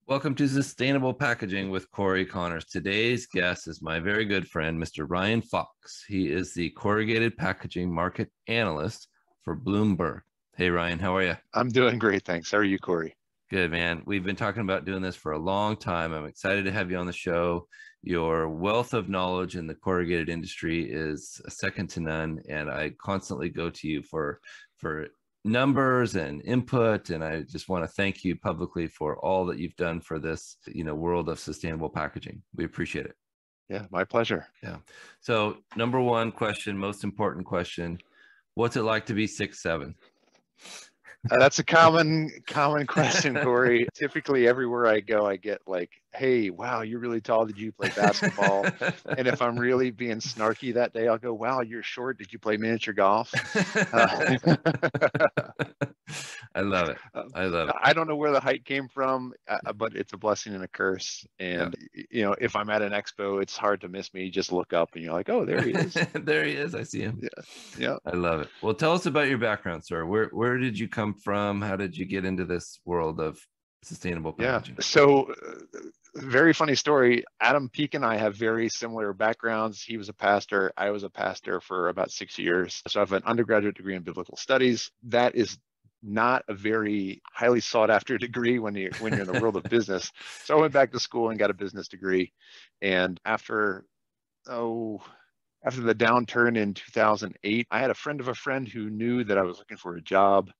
Welcome to Sustainable Packaging with Cory Connors. Today's guest is my very good friend, Mr. Ryan Fox. He is the corrugated packaging market analyst for Bloomberg. Hey, Ryan, how are you? I'm doing great, thanks. How are you, Cory? Good, man. We've been talking about doing this for a long time. I'm excited to have you on the show. Your wealth of knowledge in the corrugated industry is second to none, and I constantly go to you for numbers and input. And I just want to thank you publicly for all that you've done for this, world of sustainable packaging. We appreciate it. Yeah, my pleasure. Yeah. So, number one question, most important question: what's it like to be 6'7"? That's a common question, Cory. Typically, everywhere I go, I get like, "Hey, wow, you're really tall. Did you play basketball?" And if I'm really being snarky that day, I'll go, "Wow, you're short. Did you play miniature golf?" Uh, I love it. I love it. I don't know where the height came from, but it's a blessing and a curse. Yeah. And if I'm at an expo, it's hard to miss me. You just look up and you're like, "Oh, there he is." There he is. I see him. Yeah, yeah. I love it. Well, tell us about your background, sir. Where did you come from? How did you get into this world of sustainable Yeah. packaging? So, very funny story. Adam Peake and I have very similar backgrounds. He was a pastor. I was a pastor for about 6 years. So I have an undergraduate degree in biblical studies. That is not a very highly sought after degree when you're in the world of business. So I went back to school and got a business degree. And after the downturn in 2008, I had a friend of a friend who knew that I was looking for a job,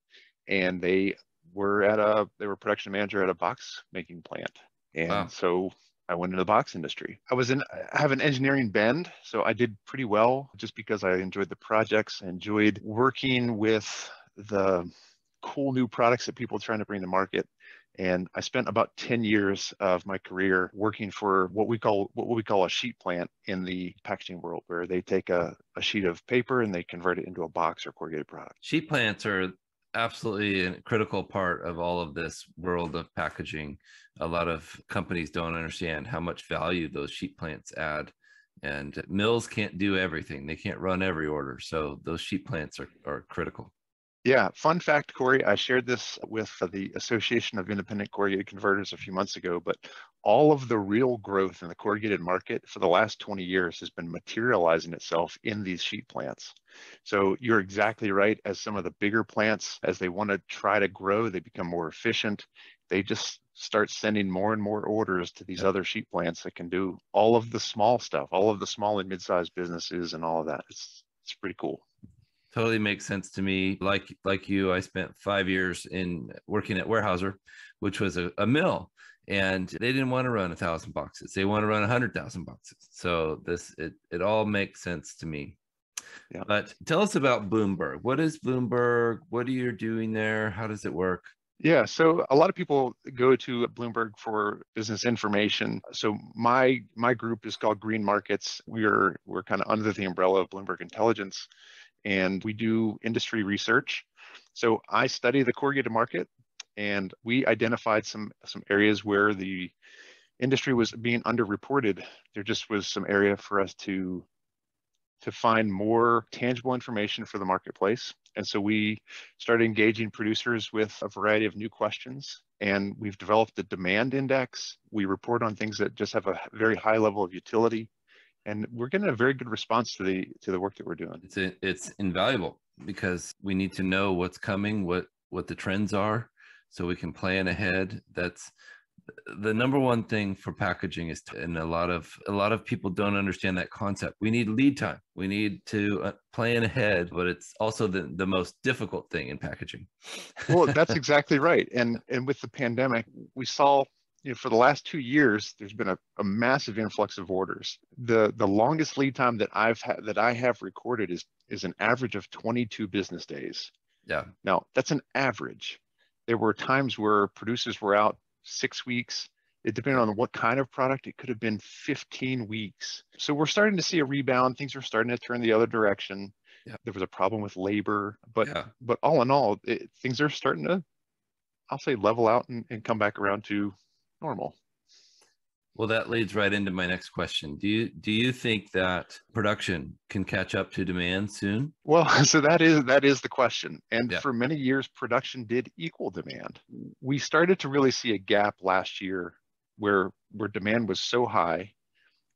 and they were production manager at a box making plant. And Wow. so I went into the box industry. I have an engineering bend, so I did pretty well just because I enjoyed the projects. I enjoyed working with the cool new products that people are trying to bring to market. And I spent about 10 years of my career working for what we call a sheet plant in the packaging world, where they take a sheet of paper and they convert it into a box or corrugated product. Sheet plants are absolutely a critical part of all of this world of packaging. A lot of companies don't understand how much value those sheet plants add. And mills can't do everything. They can't run every order. So those sheet plants are critical. Yeah, fun fact, Cory, I shared this with the Association of Independent Corrugated Converters a few months ago, but all of the real growth in the corrugated market for the last 20 years has been materializing itself in these sheet plants. So you're exactly right. As some of the bigger plants, as they want to try to grow, they become more efficient. They just start sending more and more orders to these Yep. other sheet plants that can do all of the small stuff, all of the small and mid-sized businesses and all of that. It's pretty cool. Totally makes sense to me. Like you, I spent 5 years in working at Weyerhaeuser, which was a mill, and they didn't want to run 1,000 boxes. They want to run 100,000 boxes. So it all makes sense to me. Yeah. But tell us about Bloomberg. What is Bloomberg? What are you doing there? How does it work? Yeah, so a lot of people go to Bloomberg for business information. So my group is called Green Markets. We're kind of under the umbrella of Bloomberg Intelligence, and we do industry research. So I study the corrugated market, and we identified some areas where the industry was being underreported. There just was some area for us to find more tangible information for the marketplace. And so we started engaging producers with a variety of new questions. And we've developed a demand index. We report on things that just have a very high level of utility. And we're getting a very good response to the work that we're doing. It's invaluable because we need to know what's coming, what the trends are, so we can plan ahead. That's the number one thing for packaging and a lot of people don't understand that concept. We need lead time. We need to plan ahead, but it's also the most difficult thing in packaging. Well, that's exactly right. And with the pandemic, we saw, for the last 2 years, there's been a massive influx of orders. The longest lead time that I have recorded is an average of 22 business days. Yeah. Now, that's an average. There were times where producers were out 6 weeks. It depended on what kind of product. It could have been 15 weeks. So we're starting to see a rebound. Things are starting to turn the other direction. Yeah. There was a problem with labor, but Yeah. but all in all, things are starting to, I'll say, level out and come back around to normal. Well, that leads right into my next question. Do you think that production can catch up to demand soon? Well, so that is the question. And Yeah. for many years, production did equal demand. We started to really see a gap last year where demand was so high,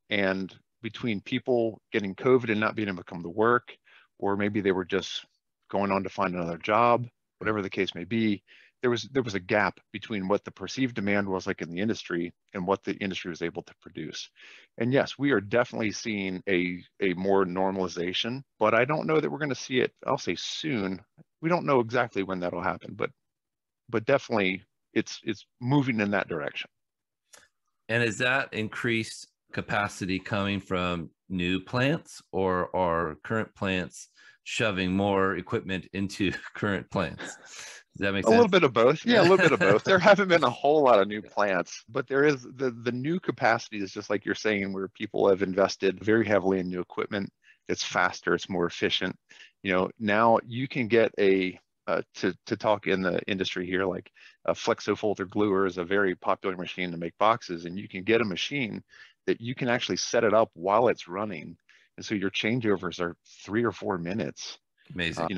and between people getting COVID and not being able to come to work, or maybe they were just going on to find another job, whatever the case may be, there was a gap between what the perceived demand was like in the industry and what the industry was able to produce. And yes, we are definitely seeing a more normalization, but I don't know that we're going to see it, I'll say soon. We don't know exactly when that'll happen, but definitely it's moving in that direction. And is that increased capacity coming from new plants, or are current plants shoving more equipment into current plants? Does that make A little sense? bit of both. Yeah, a little bit of both. There haven't been a whole lot of new plants, but there is the new capacity is just like you're saying, where people have invested very heavily in new equipment. It's faster, it's more efficient. Now you can get to talk in the industry here, like a flexo folder gluer is a very popular machine to make boxes, and you can get a machine that you can actually set it up while it's running. And so your changeovers are 3 or 4 minutes. Amazing.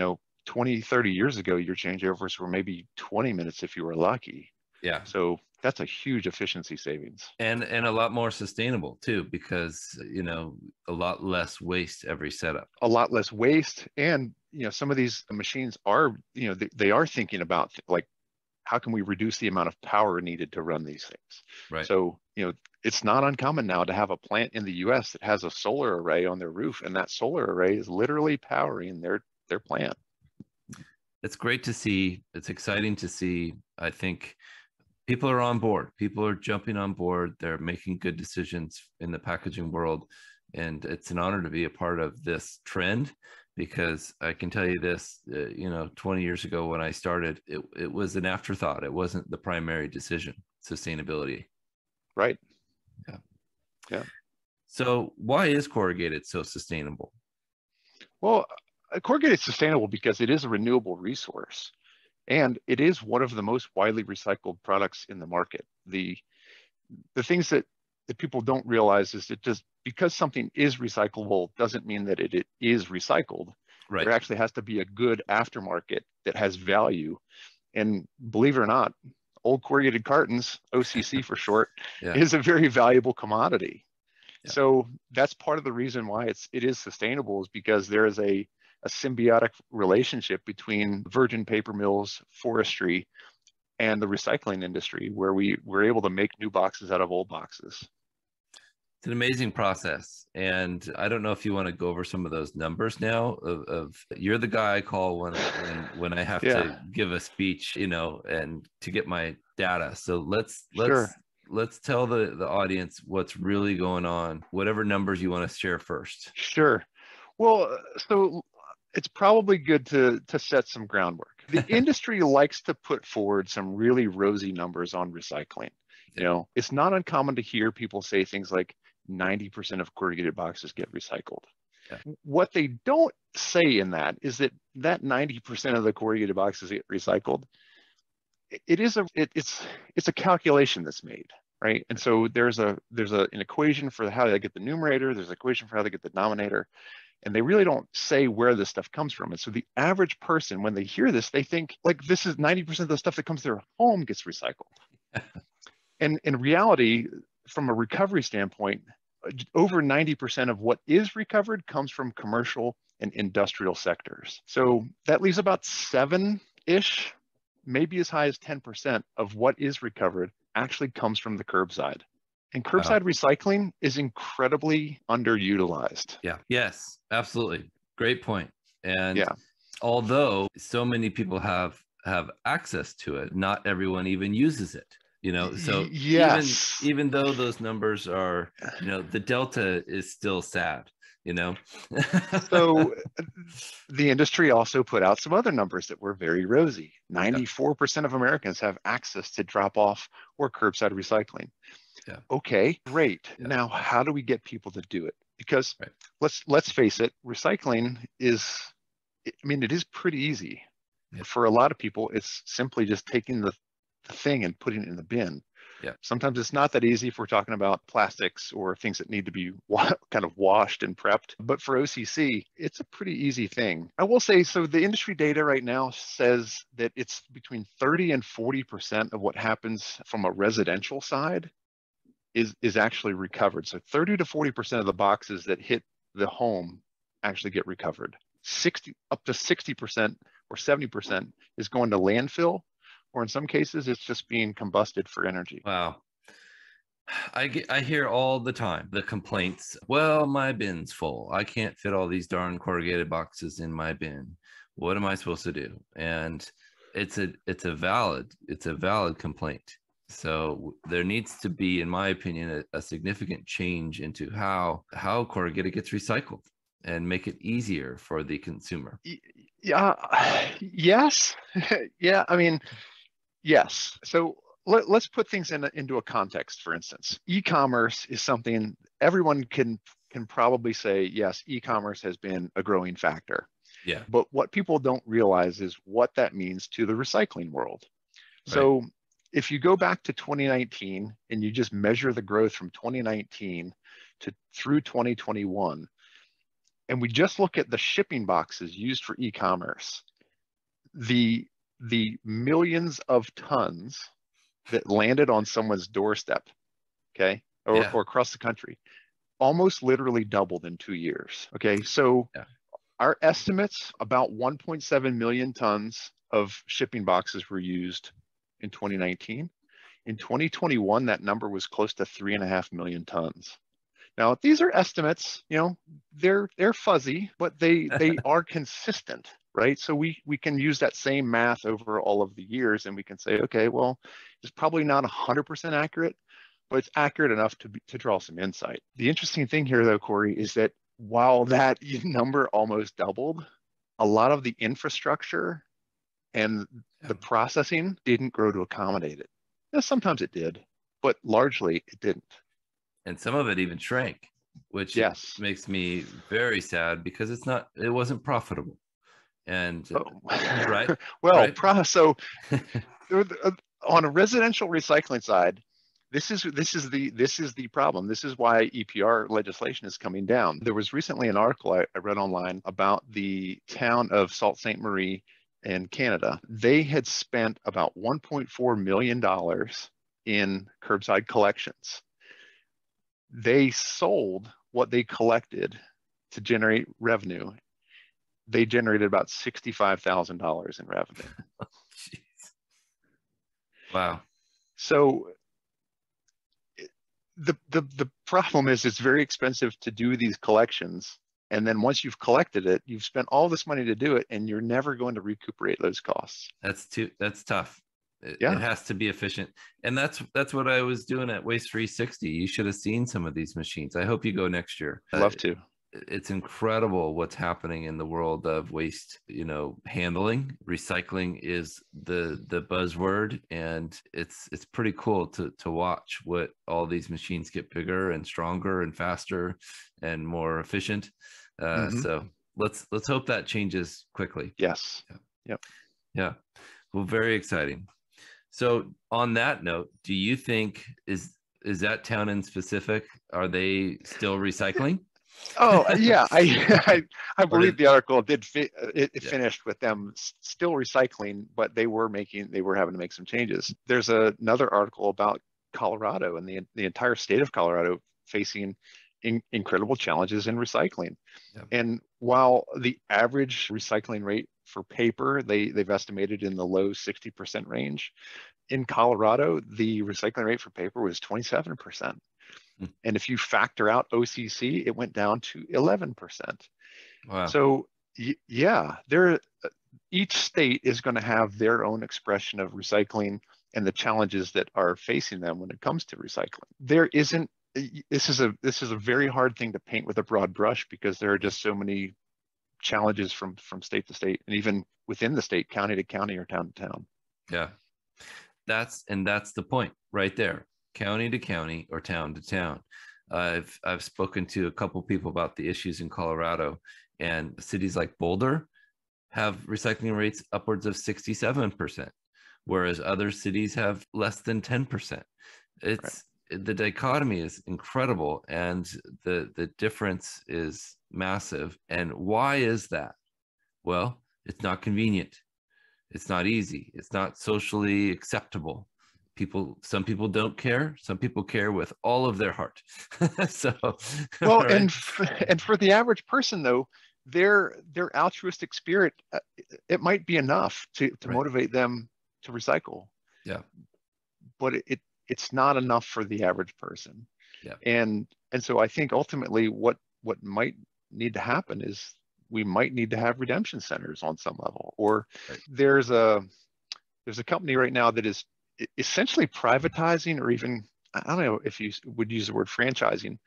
20, 30 years ago, your changeovers were maybe 20 minutes if you were lucky. Yeah. So that's a huge efficiency savings. And a lot more sustainable too, because a lot less waste every setup. A lot less waste. And some of these machines are, they are thinking about like, how can we reduce the amount of power needed to run these things? Right. So, it's not uncommon now to have a plant in the US that has a solar array on their roof, and that solar array is literally powering their plant. It's great to see. It's exciting to see. I think people are on board. People are jumping on board. They're making good decisions in the packaging world. And it's an honor to be a part of this trend, because I can tell you this, 20 years ago when I started, it was an afterthought. It wasn't the primary decision, sustainability. Right. Yeah. Yeah. So why is corrugated so sustainable? Well, corrugated is sustainable because it is a renewable resource, and it is one of the most widely recycled products in the market. The things that people don't realize is that just because something is recyclable doesn't mean that it is recycled. Right. There actually has to be a good aftermarket that has value. And believe it or not, old corrugated cartons, OCC for short, Yeah. is a very valuable commodity. Yeah. So that's part of the reason why it is sustainable, is because there is a symbiotic relationship between virgin paper mills, forestry, and the recycling industry, where we're able to make new boxes out of old boxes. It's an amazing process. And I don't know if you want to go over some of those numbers now of you're the guy I call when I have to give a speech, and to get my data. So let's tell the audience what's really going on, whatever numbers you want to share first. Sure. Well, so it's probably good to set some groundwork. The industry likes to put forward some really rosy numbers on recycling. It's not uncommon to hear people say things like 90% of corrugated boxes get recycled. Yeah. What they don't say in that is that 90% of the corrugated boxes get recycled. It's a calculation that's made, right? And so there's an equation for how they get the numerator. There's an equation for how they get the denominator. And they really don't say where this stuff comes from. And so the average person, when they hear this, they think like this is 90% of the stuff that comes to their home gets recycled. And in reality, from a recovery standpoint, over 90% of what is recovered comes from commercial and industrial sectors. So that leaves about 7-ish, maybe as high as 10% of what is recovered actually comes from the curbside. And curbside recycling is incredibly underutilized. Yeah. Yes, absolutely. Great point. And although so many people have access to it, not everyone even uses it. So yes. even though those numbers are, the delta is still sad, So the industry also put out some other numbers that were very rosy. 94% of Americans have access to drop off or curbside recycling. Yeah. Okay, great. Yeah. Now, how do we get people to do it? Because let's face it, recycling it is pretty easy. Yeah. For a lot of people, it's simply just taking the thing and putting it in the bin. Yeah. Sometimes it's not that easy if we're talking about plastics or things that need to be kind of washed and prepped. But for OCC, it's a pretty easy thing. I will say, so the industry data right now says that it's between 30 and 40% of what happens from a residential side is actually recovered. So 30 to 40% of the boxes that hit the home actually get recovered. Up to 60% or 70% is going to landfill, or in some cases, it's just being combusted for energy. Wow. I hear all the time the complaints. Well, my bin's full. I can't fit all these darn corrugated boxes in my bin. What am I supposed to do? And it's a valid complaint. So there needs to be, in my opinion, a significant change into how corrugated gets recycled and make it easier for the consumer. Yeah. Yes. Yeah. I mean, yes. So let's put things into a context. For instance, e-commerce is something everyone can probably say, yes, e-commerce has been a growing factor. Yeah. But what people don't realize is what that means to the recycling world. Right. So if you go back to 2019 and you just measure the growth from 2019 through 2021, and we just look at the shipping boxes used for e-commerce, the millions of tons that landed on someone's doorstep, okay, or across the country, almost literally doubled in 2 years. Okay, so our estimates, about 1.7 million tons of shipping boxes were used in 2019. In 2021, that number was close to 3.5 million tons. Now, these are estimates, they're fuzzy, but they are consistent, right? So we can use that same math over all of the years, and we can say, okay, well, it's probably not 100% accurate, but it's accurate enough to draw some insight. The interesting thing here, though, Cory, is that while that number almost doubled, a lot of the infrastructure and the processing didn't grow to accommodate it. Now, sometimes it did, but largely it didn't. And some of it even shrank, which makes me very sad because it wasn't profitable. And right. Well, right? So on a residential recycling side, this is the problem. This is why EPR legislation is coming down. There was recently an article I read online about the town of Sault Ste. Marie in Canada. They had spent about $1.4 million in curbside collections. They sold what they collected to generate revenue. They generated about $65,000 in revenue. Jeez. Wow. So the problem is it's very expensive to do these collections. And then once you've collected it, you've spent all this money to do it, and you're never going to recuperate those costs. That's tough. It has to be efficient. And that's what I was doing at Waste 360. You should have seen some of these machines. I hope you go next year. I'd love to. It's incredible what's happening in the world of waste, handling. Recycling is the buzzword, and it's pretty cool to watch what all these machines get bigger and stronger and faster and more efficient. So let's hope that changes quickly. Yes. Yeah. Well, very exciting. So on that note, do you think is that town in specific? Are they still recycling? Oh yeah, I believe the article did finished with them still recycling, but they were having to make some changes. There's another article about Colorado and the entire state of Colorado facing incredible challenges in recycling. And while the average recycling rate for paper, they've estimated in the low 60% range, in Colorado, the recycling rate for paper was 27%. And if you factor out OCC, it went down to 11%. Wow. So yeah, each state is going to have their own expression of recycling and the challenges that are facing them when it comes to recycling. This is a very hard thing to paint with a broad brush, because there are just so many challenges from state to state, and even within the state, county to county or town to town. Yeah, that's the point right there. County to county or town to town. I've spoken to a couple people about the issues in Colorado, and cities like Boulder have recycling rates upwards of 67%, whereas other cities have less than 10%. Right. It's the dichotomy is incredible, and the difference is massive. And why is that? Well, it's not convenient. It's not easy. It's not socially acceptable. Some people don't care. Some people care with all of their heart. So, Well, right, and for the average person though, their altruistic spirit, it might be enough to right, motivate them to recycle, yeah, but it's not enough for the average person. yeah, And so I think ultimately what might need to happen is we might need to have redemption centers on some level. Or right. there's a there's a company right now that is essentially privatizing, or even, I don't know if you would use the word franchising,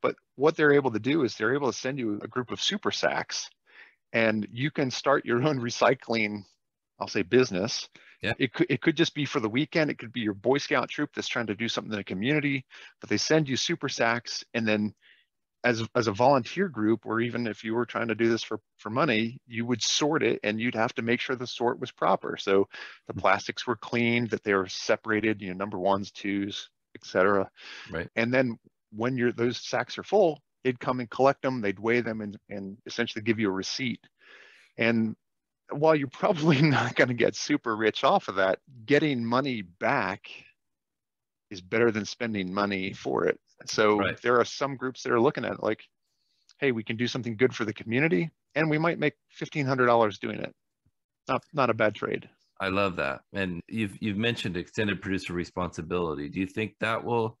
but what they're able to do is they're able to send you a group of super sacks, and you can start your own recycling, I'll say, business. Yeah. It could just be for the weekend. It could be your Boy Scout troop that's trying to do something in the community, but they send you super sacks, and then as a volunteer group, or even if you were trying to do this for money, you would sort it, and you'd have to make sure the sort was proper. So the plastics were cleaned, that they were separated, number ones, twos, etc. Right. And then when those sacks are full, they'd come and collect them, they'd weigh them, and essentially give you a receipt. And while you're probably not going to get super rich off of that, getting money back is better than spending money for it. So Right. there are some groups that are looking at it like, hey, we can do something good for the community, and we might make $1,500 doing it. Not a bad trade. I love that. And you've mentioned extended producer responsibility. Do you think that will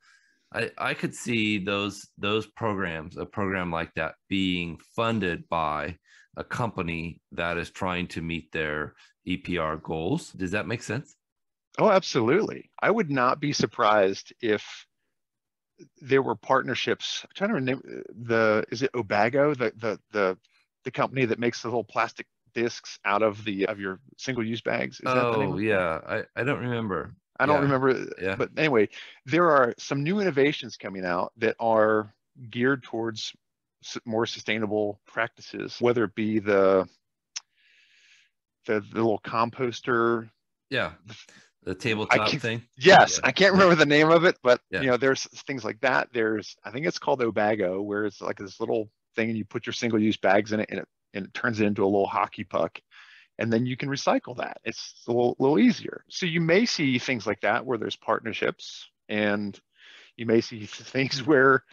I could see those programs, a program like that being funded by a company that is trying to meet their EPR goals. Does that make sense? Oh, absolutely. I would not be surprised if there were partnerships. I'm trying to remember is it Obago, the company that makes the little plastic discs out of your single-use bags? Is that the name Oh of it? yeah, I don't remember. I don't Yeah, remember, yeah. but anyway, there are some new innovations coming out that are geared towards more sustainable practices, whether it be the little composter. Yeah, the I tabletop can thing. Yes, Yeah, I can't yeah, remember the name of it, but yeah, there's things like that. I think it's called Obago, where it's like this little thing, and you put your single-use bags in it, and it turns it into a little hockey puck, and then you can recycle that. It's a little easier. So you may see things like that where there's partnerships, and you may see things where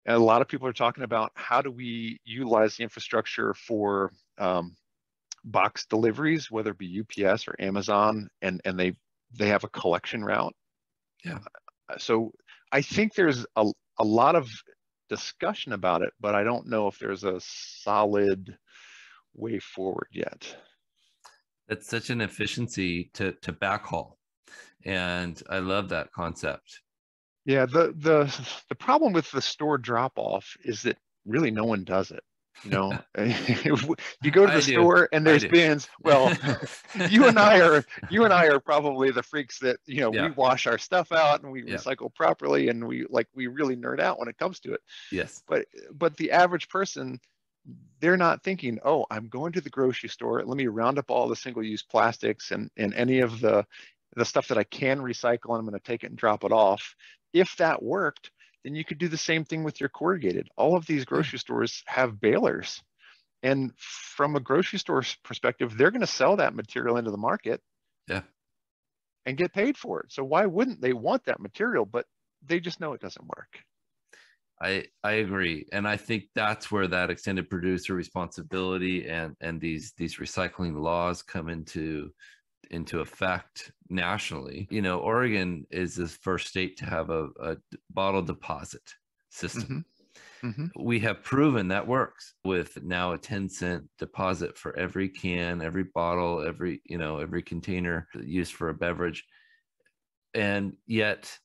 a lot of people are talking about how do we utilize the infrastructure for box deliveries, whether it be UPS or Amazon, and they have a collection route. yeah. So I think there's a lot of discussion about it, but I don't know if there's a solid way forward yet. That's such an efficiency to backhaul, and I love that concept. Yeah, the problem with the store drop off is that really no one does it. If you go to the I do, store and I there's do. bins, well, you and I are probably the freaks that, we Yeah, wash our stuff out and we yeah, recycle properly, and we really nerd out when it comes to it. yes, But the average person, they're not thinking, oh, I'm going to the grocery store, let me round up all the single-use plastics and any of the stuff that I can recycle, and I'm going to take it and drop it off. If that worked, then you could do the same thing with your corrugated. All of these yeah, grocery stores have balers. And from a grocery store perspective, they're going to sell that material into the market yeah. and get paid for it. So why wouldn't they want that material? But they just know it doesn't work. I agree, and I think that's where that extended producer responsibility and these recycling laws come into effect nationally. Oregon is the first state to have a bottle deposit system. Mm-hmm. Mm-hmm. We have proven that works with now a 10-cent deposit for every can, every bottle, every container used for a beverage. And yet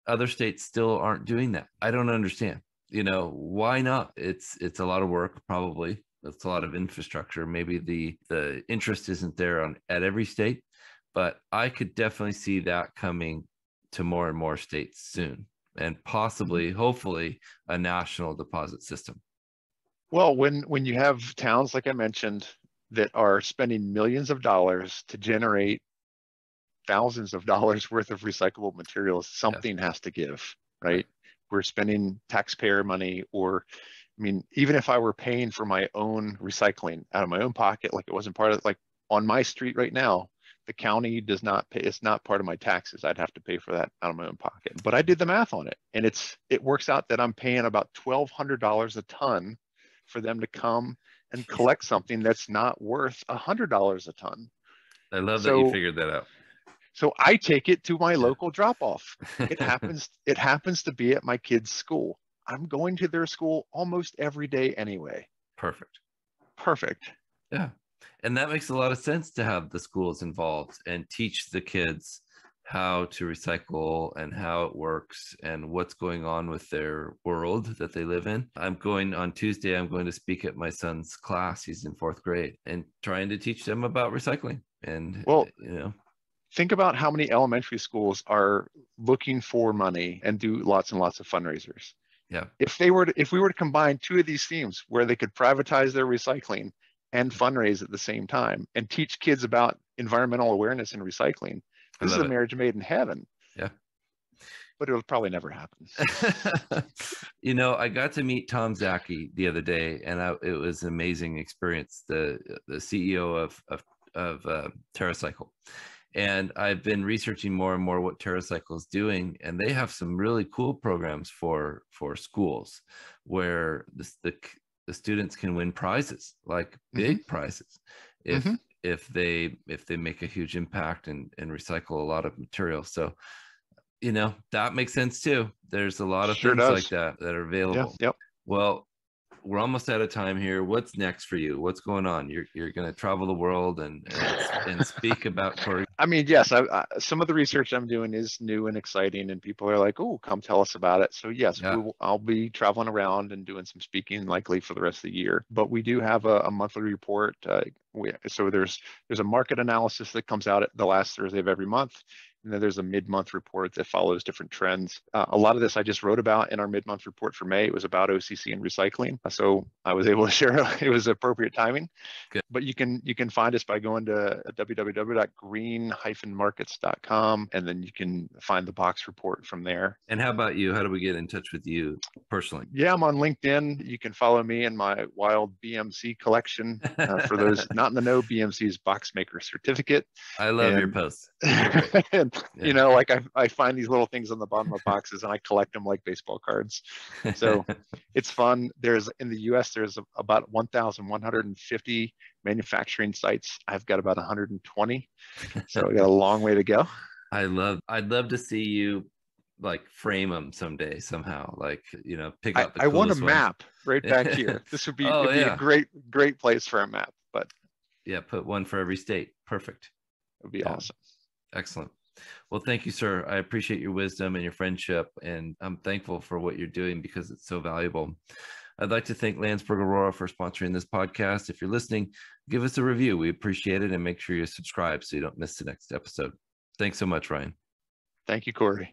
other states still aren't doing that. I don't understand. Why not? It's a lot of work, probably. It's a lot of infrastructure. Maybe the interest isn't there at every state, but I could definitely see that coming to more and more states soon, and Mm-hmm. possibly, hopefully, a national deposit system. Well, when you have towns, like I mentioned, that are spending millions of dollars to generate thousands of dollars worth of recyclable materials, something has to give, right? We're spending taxpayer money, or, I mean, even if I were paying for my own recycling out of my own pocket, like it wasn't part of, like on my street right now, the county does not pay, it's not part of my taxes. I'd have to pay for that out of my own pocket. But I did the math on it, and it works out that I'm paying about $1,200 a ton for them to come and collect something that's not worth $100 a ton. I love that you figured that out. So I take it to my local drop-off. It happens to be at my kid's school. I'm going to their school almost every day anyway. Perfect. Yeah. And that makes a lot of sense, to have the schools involved and teach the kids how to recycle and how it works and what's going on with their world that they live in. On Tuesday, I'm going to speak at my son's class. He's in 4th grade, and trying to teach them about recycling. And, well, think about how many elementary schools are looking for money and do lots and lots of fundraisers. Yeah. If we were to combine 2 of these themes, where they could privatize their recycling and fundraise at the same time and teach kids about environmental awareness and recycling, this is a marriage made in heaven. Yeah. But it'll probably never happen. I got to meet Tom Zaki the other day, and it was an amazing experience. The CEO of TerraCycle. And I've been researching more and more what TerraCycle is doing, and they have some really cool programs for schools where the students can win prizes, like big prizes, if they make a huge impact and recycle a lot of material. So, that makes sense too. There's a lot of things like that are available. Yep. Well, we're almost out of time here. What's next for you? What's going on? You're going to travel the world and speak about Cory. I mean, yes, some of the research I'm doing is new and exciting, and people are like, "Oh, come tell us about it." So yes, I'll be traveling around and doing some speaking, likely for the rest of the year. But we do have a monthly report. So there's a market analysis that comes out at the last Thursday of every month. And then there's a mid-month report that follows different trends. A lot of this I just wrote about in our mid-month report for May. It was about OCC and recycling. So I was able to share it was appropriate timing. Good. But you can find us by going to www.green-markets.com, and then you can find the box report from there. And how about you? How do we get in touch with you personally? Yeah, I'm on LinkedIn. You can follow me in my wild BMC collection. For those not in the know, BMC's box maker certificate. I love your posts. And, I find these little things on the bottom of boxes, and I collect them like baseball cards. So it's fun. In the US, there's about 1,150 manufacturing sites. I've got about 120. So I got a long way to go. I'd love to see you frame them someday somehow, pick out the I want a ones. map right back here. This would be, be a great place for a map. But yeah, put one for every state. Perfect. It would be awesome. Excellent. Well, thank you, sir. I appreciate your wisdom and your friendship, and I'm thankful for what you're doing because it's so valuable. I'd like to thank Landsberg Aurora for sponsoring this podcast. If you're listening, give us a review. We appreciate it, and make sure you subscribe so you don't miss the next episode. Thanks so much, Ryan. Thank you, Cory.